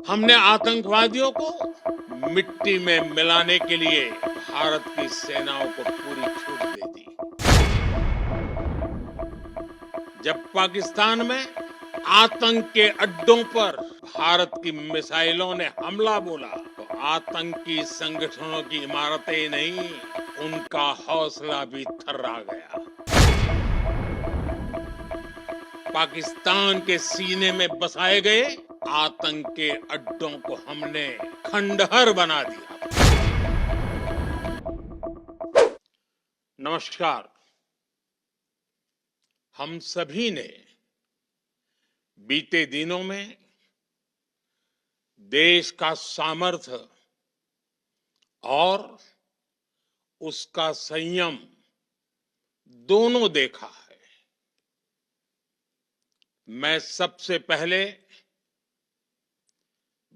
हमने आतंकवादियों को मिट्टी में मिलाने के लिए भारत की सेनाओं को पूरी छूट दे दी। जब पाकिस्तान में आतंक के अड्डों पर भारत की मिसाइलों ने हमला बोला तो आतंकी संगठनों की इमारतें ही नहीं, उनका हौसला भी थर्रा गया। पाकिस्तान के सीने में बसाए गए आतंक के अड्डों को हमने खंडहर बना दिया। नमस्कार। हम सभी ने बीते दिनों में देश का सामर्थ्य और उसका संयम दोनों देखा है। मैं सबसे पहले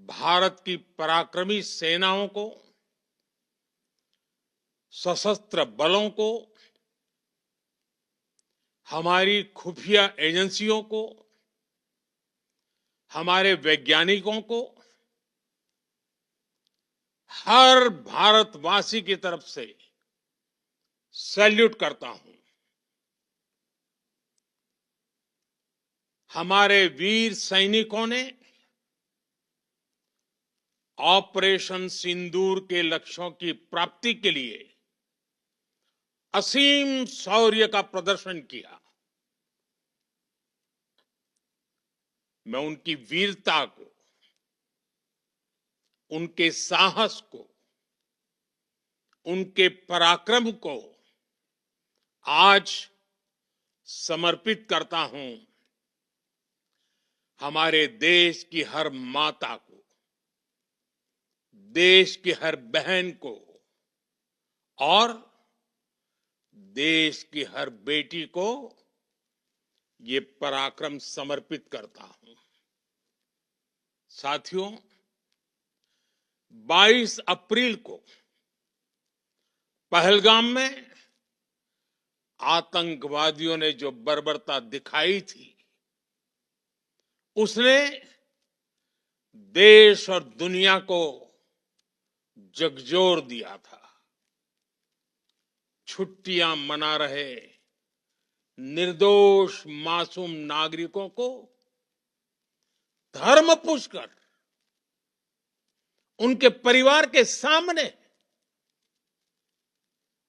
भारत की पराक्रमी सेनाओं को, सशस्त्र बलों को, हमारी खुफिया एजेंसियों को, हमारे वैज्ञानिकों को, हर भारतवासी की तरफ से सैल्यूट करता हूं। हमारे वीर सैनिकों ने ऑपरेशन सिंदूर के लक्ष्यों की प्राप्ति के लिए असीम शौर्य का प्रदर्शन किया। मैं उनकी वीरता को, उनके साहस को, उनके पराक्रम को आज समर्पित करता हूं हमारे देश की हर माता को, देश की हर बहन को और देश की हर बेटी को ये पराक्रम समर्पित करता हूं। साथियों, 22 अप्रैल को पहलगाम में आतंकवादियों ने जो बर्बरता दिखाई थी, उसने देश और दुनिया को झकझोर दिया था। छुट्टियां मना रहे निर्दोष मासूम नागरिकों को धर्म पूछकर उनके परिवार के सामने,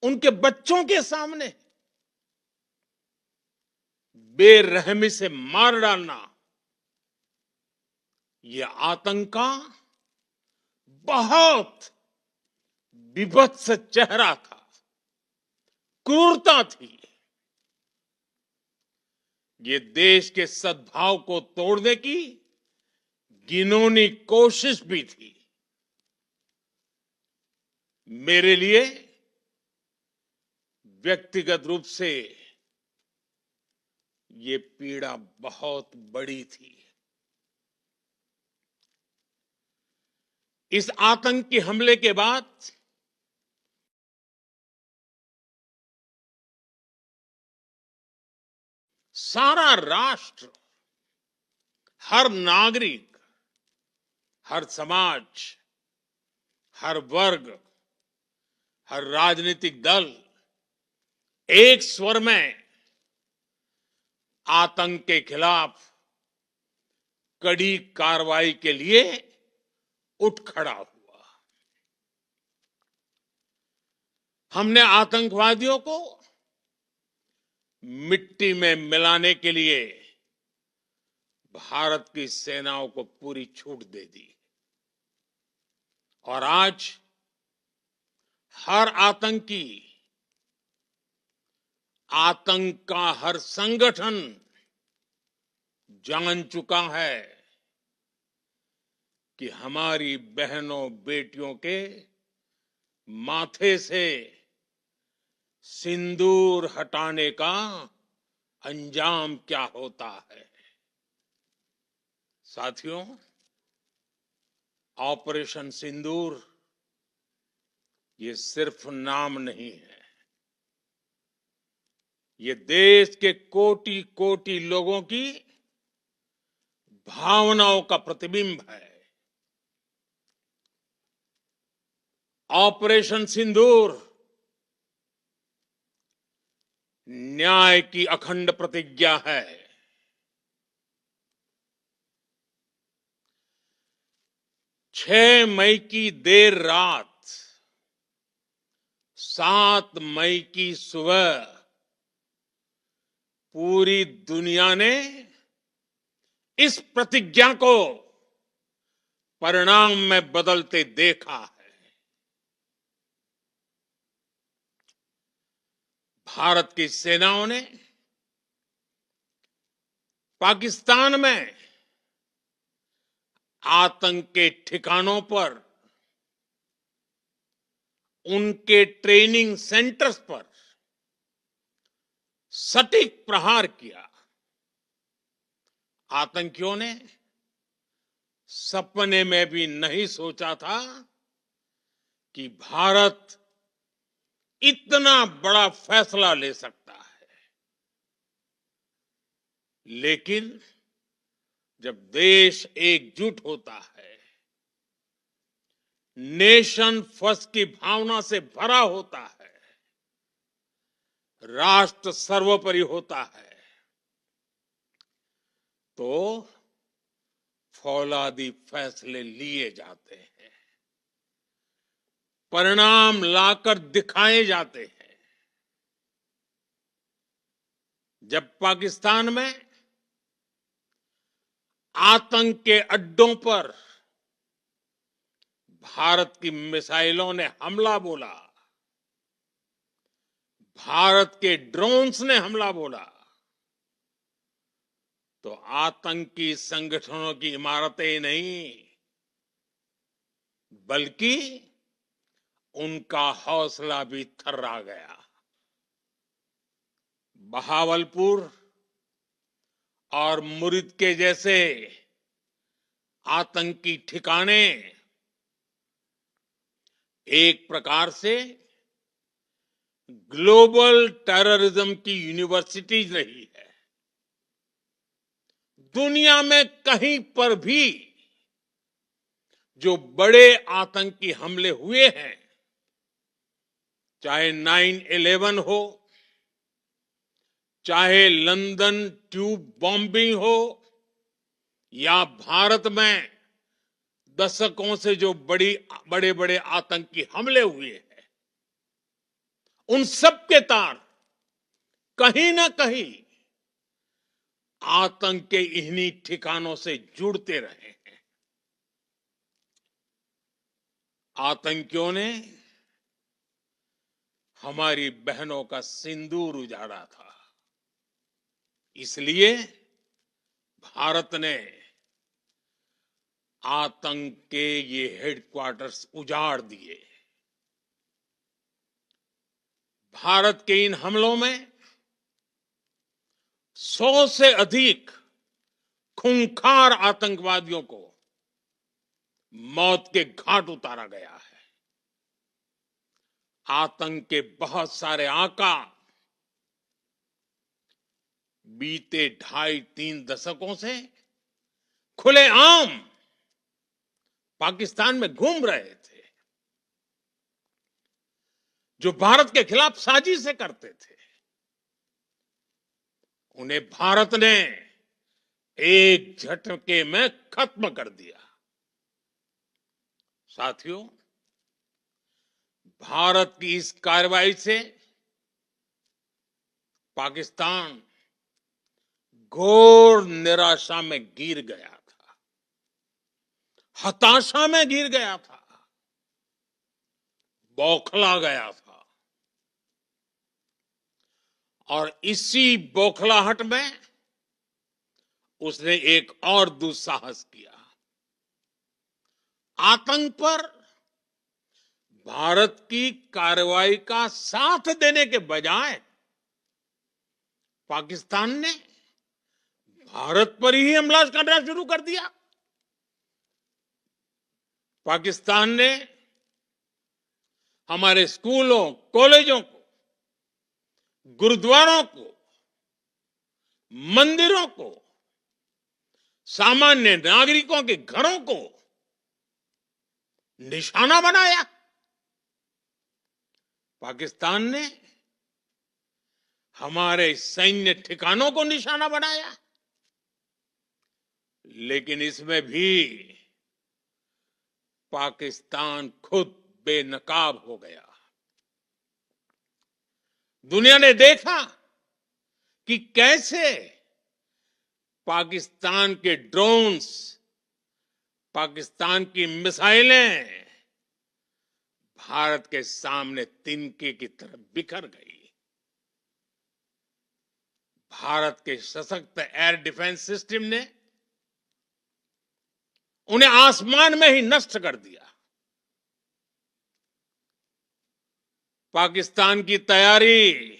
उनके बच्चों के सामने बेरहमी से मार डालना, यह आतंक का बहुत विभत्स चेहरा था, क्रूरता थी। ये देश के सद्भाव को तोड़ने की घिनौनी कोशिश भी थी। मेरे लिए व्यक्तिगत रूप से ये पीड़ा बहुत बड़ी थी। इस आतंकी हमले के बाद सारा राष्ट्र, हर नागरिक, हर समाज, हर वर्ग, हर राजनीतिक दल एक स्वर में आतंक के खिलाफ कड़ी कार्रवाई के लिए उठ खड़ा हुआ। हमने आतंकवादियों को मिट्टी में मिलाने के लिए भारत की सेनाओं को पूरी छूट दे दी और आज हर आतंकी, आतंक का हर संगठन जान चुका है कि हमारी बहनों बेटियों के माथे से सिंदूर हटाने का अंजाम क्या होता है। साथियों, ऑपरेशन सिंदूर ये सिर्फ नाम नहीं है, ये देश के कोटि कोटि लोगों की भावनाओं का प्रतिबिंब है। ऑपरेशन सिंदूर न्याय की अखंड प्रतिज्ञा है। 6 मई की देर रात, 7 मई की सुबह पूरी दुनिया ने इस प्रतिज्ञा को परिणाम में बदलते देखा है। भारत की सेनाओं ने पाकिस्तान में आतंक के ठिकानों पर, उनके ट्रेनिंग सेंटर्स पर सटीक प्रहार किया। आतंकियों ने सपने में भी नहीं सोचा था कि भारत इतना बड़ा फैसला ले सकता है। लेकिन जब देश एकजुट होता है, नेशन फर्स्ट की भावना से भरा होता है, राष्ट्र सर्वोपरि होता है, तो फौलादी फैसले लिए जाते हैं, परिणाम लाकर दिखाए जाते हैं। जब पाकिस्तान में आतंक के अड्डों पर भारत की मिसाइलों ने हमला बोला, भारत के ड्रोन्स ने हमला बोला, तो आतंकी संगठनों की इमारतें नहीं, बल्कि उनका हौसला भी थर्रा गया। बहावलपुर और मुरिद के जैसे आतंकी ठिकाने एक प्रकार से ग्लोबल टेररिज्म की यूनिवर्सिटीज रही है। दुनिया में कहीं पर भी जो बड़े आतंकी हमले हुए हैं, चाहे 9/11 हो, चाहे लंदन ट्यूब बॉम्बिंग हो, या भारत में दशकों से जो बड़े बड़े आतंकी हमले हुए हैं, उन सब के तार कहीं ना कहीं आतंक के इन्हीं ठिकानों से जुड़ते रहे हैं। आतंकियों ने हमारी बहनों का सिंदूर उजाड़ा था, इसलिए भारत ने आतंक के ये हेडक्वार्टर्स उजाड़ दिए। भारत के इन हमलों में 100 से अधिक खूंखार आतंकवादियों को मौत के घाट उतारा गया है। आतंक के बहुत सारे आका बीते 2.5-3 दशकों से खुलेआम पाकिस्तान में घूम रहे थे, जो भारत के खिलाफ साजिशें करते थे। उन्हें भारत ने एक झटके में खत्म कर दिया। साथियों, भारत की इस कार्रवाई से पाकिस्तान घोर निराशा में गिर गया था, हताशा में गिर गया था, बौखला गया था। और इसी बौखलाहट में उसने एक और दुस्साहस किया। आतंक पर भारत की कार्रवाई का साथ देने के बजाय पाकिस्तान ने भारत पर ही हमला करना शुरू कर दिया। पाकिस्तान ने हमारे स्कूलों, कॉलेजों को, गुरुद्वारों को, मंदिरों को, सामान्य नागरिकों के घरों को निशाना बनाया। पाकिस्तान ने हमारे सैन्य ठिकानों को निशाना बनाया, लेकिन इसमें भी पाकिस्तान खुद बेनकाब हो गया। दुनिया ने देखा कि कैसे पाकिस्तान के ड्रोन्स, पाकिस्तान की मिसाइलें भारत के सामने तिनके की तरह बिखर गई। भारत के सशक्त एयर डिफेंस सिस्टम ने उन्हें आसमान में ही नष्ट कर दिया। पाकिस्तान की तैयारी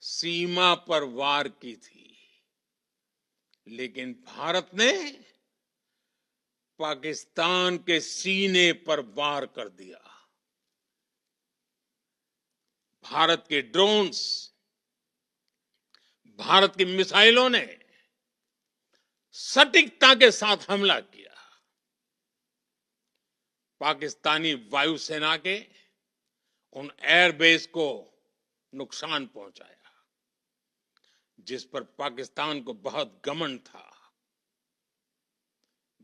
सीमा पर वार की थी, लेकिन भारत ने पाकिस्तान के सीने पर वार कर दिया। भारत के ड्रोन्स, भारत की मिसाइलों ने सटीकता के साथ हमला किया। पाकिस्तानी वायुसेना के उन एयरबेस को नुकसान पहुंचाया, जिस पर पाकिस्तान को बहुत घमंड था।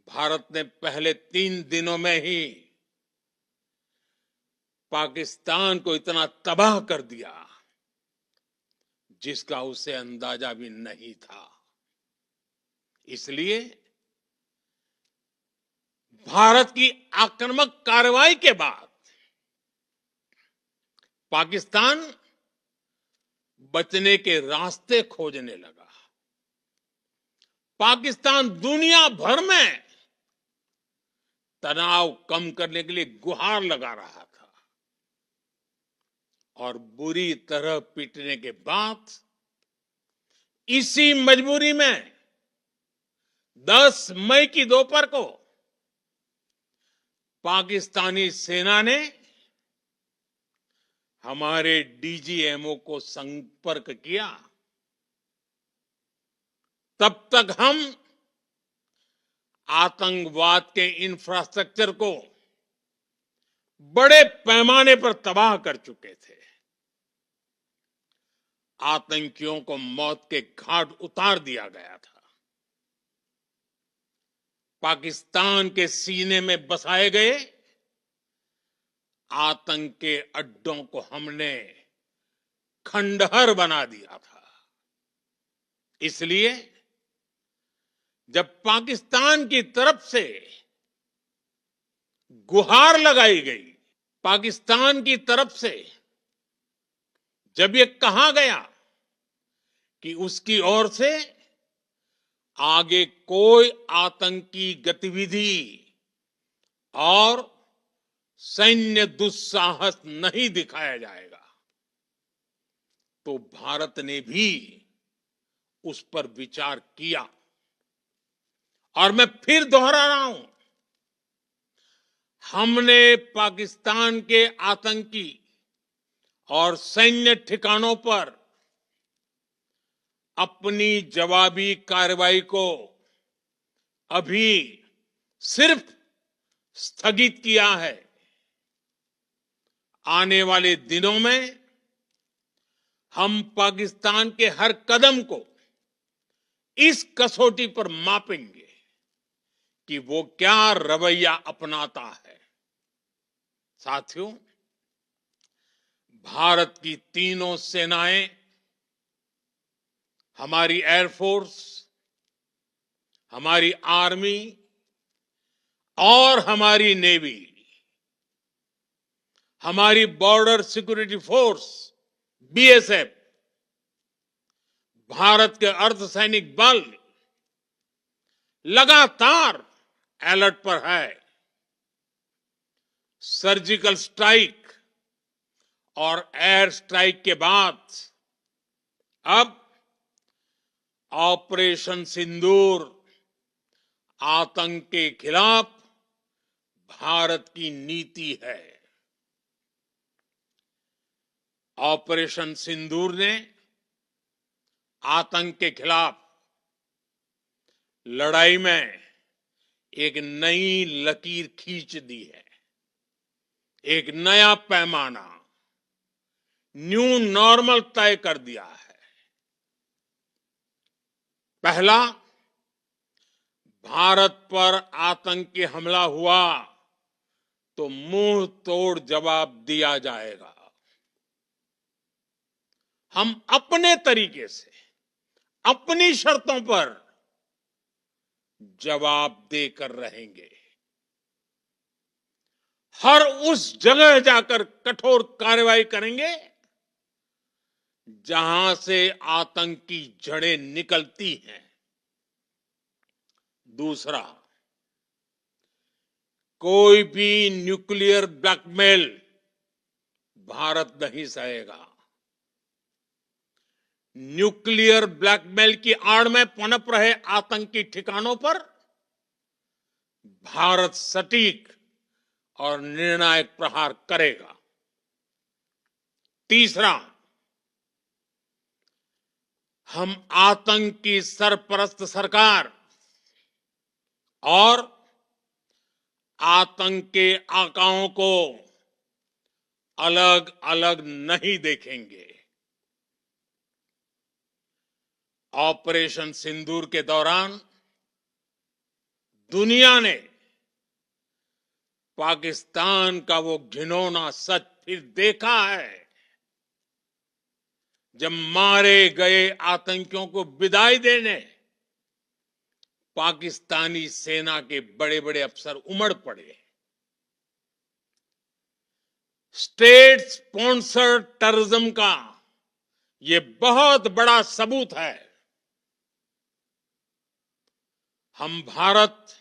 भारत ने पहले 3 दिनों में ही पाकिस्तान को इतना तबाह कर दिया जिसका उसे अंदाजा भी नहीं था। इसलिए भारत की आक्रामक कार्रवाई के बाद पाकिस्तान बचने के रास्ते खोजने लगा। पाकिस्तान दुनिया भर में तनाव कम करने के लिए गुहार लगा रहा था, और बुरी तरह पीटने के बाद इसी मजबूरी में 10 मई की दोपहर को पाकिस्तानी सेना ने हमारे डीजीएमओ को संपर्क किया। तब तक हम आतंकवाद के इंफ्रास्ट्रक्चर को बड़े पैमाने पर तबाह कर चुके थे। आतंकियों को मौत के घाट उतार दिया गया था। पाकिस्तान के सीने में बसाए गए आतंक के अड्डों को हमने खंडहर बना दिया था। इसलिए जब पाकिस्तान की तरफ से गुहार लगाई गई, पाकिस्तान की तरफ से जब ये कहा गया कि उसकी ओर से आगे कोई आतंकी गतिविधि और सैन्य दुस्साहस नहीं दिखाया जाएगा, तो भारत ने भी उस पर विचार किया। और मैं फिर दोहरा रहा हूं, हमने पाकिस्तान के आतंकी और सैन्य ठिकानों पर अपनी जवाबी कार्रवाई को अभी सिर्फ स्थगित किया है। आने वाले दिनों में हम पाकिस्तान के हर कदम को इस कसौटी पर मापेंगे कि वो क्या रवैया अपनाता है। साथियों, भारत की तीनों सेनाएं, हमारी एयरफोर्स, हमारी आर्मी और हमारी नेवी, हमारी border security force BSF, Bharat के अर्धसैनिक बल लगातार अलर्ट पर है। सर्जिकल स्ट्राइक और एयर स्ट्राइक के बाद अब ऑपरेशन सिंदूर आतंक के खिलाफ भारत की नीति है। ऑपरेशन सिंदूर ने आतंक के खिलाफ लड़ाई में एक नई लकीर खींच दी है, एक नया पैमाना। न्यू नॉर्मल तय कर दिया है। पहला, भारत पर आतंकी हमला हुआ तो मुंह तोड़ जवाब दिया जाएगा। हम अपने तरीके से, अपनी शर्तों पर जवाब देकर रहेंगे। हर उस जगह जाकर कठोर कार्रवाई करेंगे जहां से आतंक की जड़ें निकलती हैं। दूसरा, कोई भी न्यूक्लियर ब्लैकमेल भारत नहीं सहेगा। न्यूक्लियर ब्लैकमेल की आड़ में पनप रहे आतंकी ठिकानों पर भारत सटीक और निर्णायक प्रहार करेगा। तीसरा, हम आतंक की सरपरस्त सरकार और आतंक के आकाओं को अलग अलग नहीं देखेंगे। ऑपरेशन सिंदूर के दौरान दुनिया ने पाकिस्तान का वो घिनौना सच फिर देखा है, जब मारे गए आतंकियों को विदाई देने पाकिस्तानी सेना के बड़े बड़े अफसर उमड़ पड़े। स्टेट स्पॉन्सर्ड टेररिज्म का ये बहुत बड़ा सबूत है। हम भारत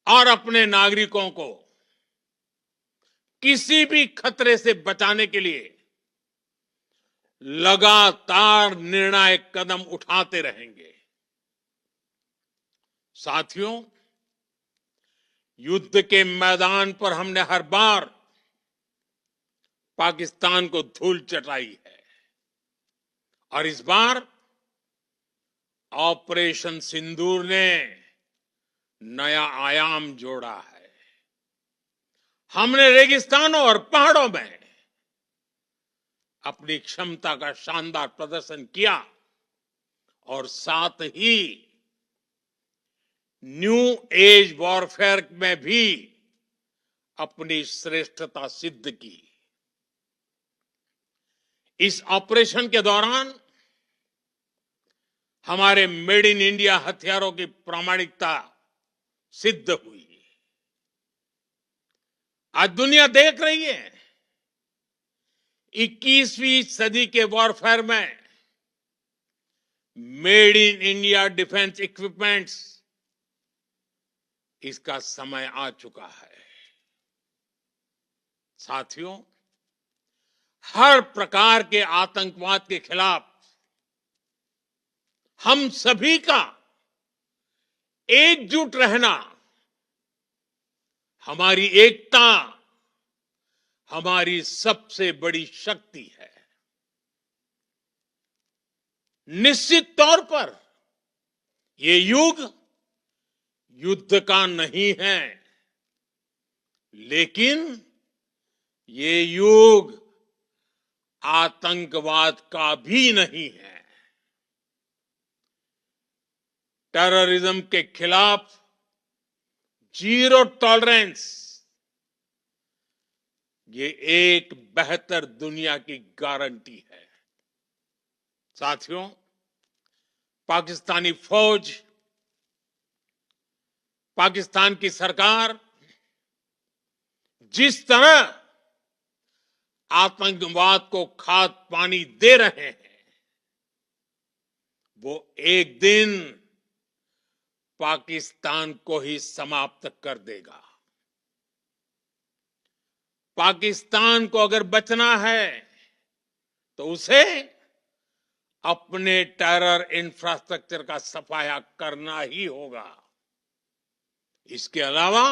और अपने नागरिकों को किसी भी खतरे से बचाने के लिए लगातार निर्णायक कदम उठाते रहेंगे। साथियों, युद्ध के मैदान पर हमने हर बार पाकिस्तान को धूल चटाई है और इस बार ऑपरेशन सिंदूर ने नया आयाम जोड़ा है। हमने रेगिस्तानों और पहाड़ों में अपनी क्षमता का शानदार प्रदर्शन किया और साथ ही न्यू एज वॉरफेयर में भी अपनी श्रेष्ठता सिद्ध की। इस ऑपरेशन के दौरान हमारे मेड इन इंडिया हथियारों की प्रामाणिकता सिद्ध हुई। आज दुनिया देख रही है 21वीं सदी के वॉरफेयर में made in India defence equipments, इसका समय आ चुका है। साथियों, हर प्रकार के आतंकवाद के खिलाफ हम सभी का एकजुट रहना, हमारी एकता हमारी सबसे बड़ी शक्ति है। निश्चित तौर पर ये युग युद्ध का नहीं है, लेकिन ये युग आतंकवाद का भी नहीं है। टेररिज्म के खिलाफ जीरो टॉलरेंस, ये एक बेहतर दुनिया की गारंटी है। साथियों, पाकिस्तानी फौज, पाकिस्तान की सरकार जिस तरह आतंकवाद को खाद पानी दे रहे हैं, वो एक दिन पाकिस्तान को ही समाप्त कर देगा। पाकिस्तान को अगर बचना है तो उसे अपने टेरर इंफ्रास्ट्रक्चर का सफाया करना ही होगा। इसके अलावा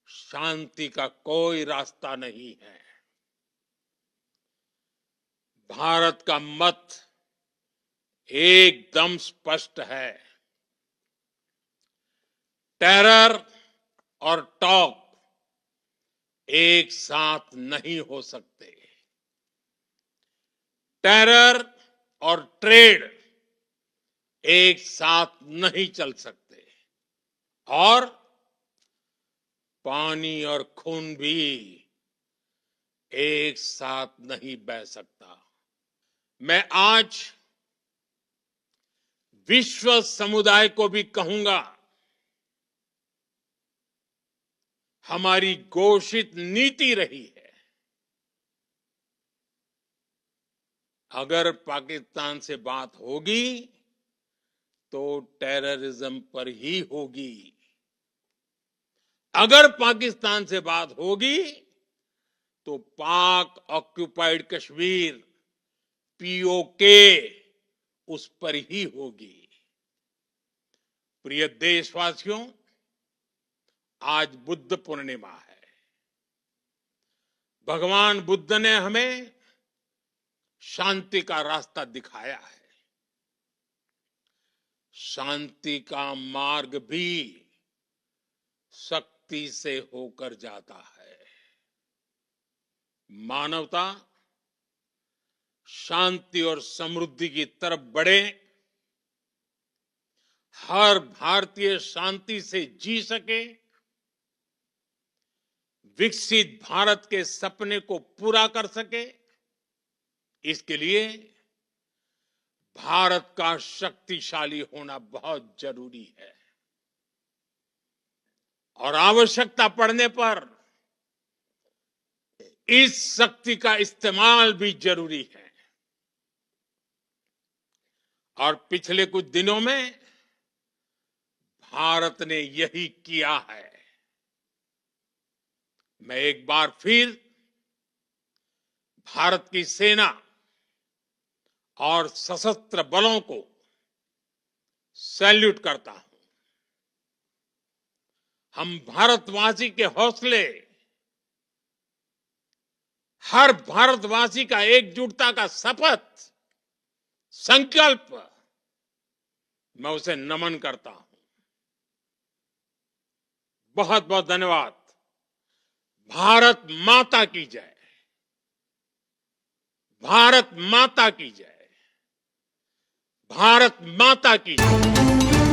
शांति का कोई रास्ता नहीं है। भारत का मत एकदम स्पष्ट है। टेरर और टॉक एक साथ नहीं हो सकते। टेरर और ट्रेड एक साथ नहीं चल सकते और पानी और खून भी एक साथ नहीं बह सकता। मैं आज विश्व समुदाय को भी कहूंगा, हमारी घोषित नीति रही है, अगर पाकिस्तान से बात होगी तो टेररिज्म पर ही होगी। अगर पाकिस्तान से बात होगी तो पाक ऑक्युपाइड कश्मीर पीओके उस पर ही होगी। प्रिय देशवासियों, आज बुद्ध पूर्णिमा है। भगवान बुद्ध ने हमें शांति का रास्ता दिखाया है। शांति का मार्ग भी शक्ति से होकर जाता है। मानवता शांति और समृद्धि की तरफ बढ़े, हर भारतीय शांति से जी सके, विकसित भारत के सपने को पूरा कर सके, इसके लिए भारत का शक्तिशाली होना बहुत जरूरी है और आवश्यकता पड़ने पर इस शक्ति का इस्तेमाल भी जरूरी है। और पिछले कुछ दिनों में भारत ने यही किया है। मैं एक बार फिर भारत की सेना और सशस्त्र बलों को सैल्यूट करता हूं। हम भारतवासी के हौसले, हर भारतवासी का एकजुटता का शपथ, संकल्प, मैं उसे नमन करता हूं। बहुत बहुत धन्यवाद। भारत माता की जय। भारत माता की जय। भारत माता की जय।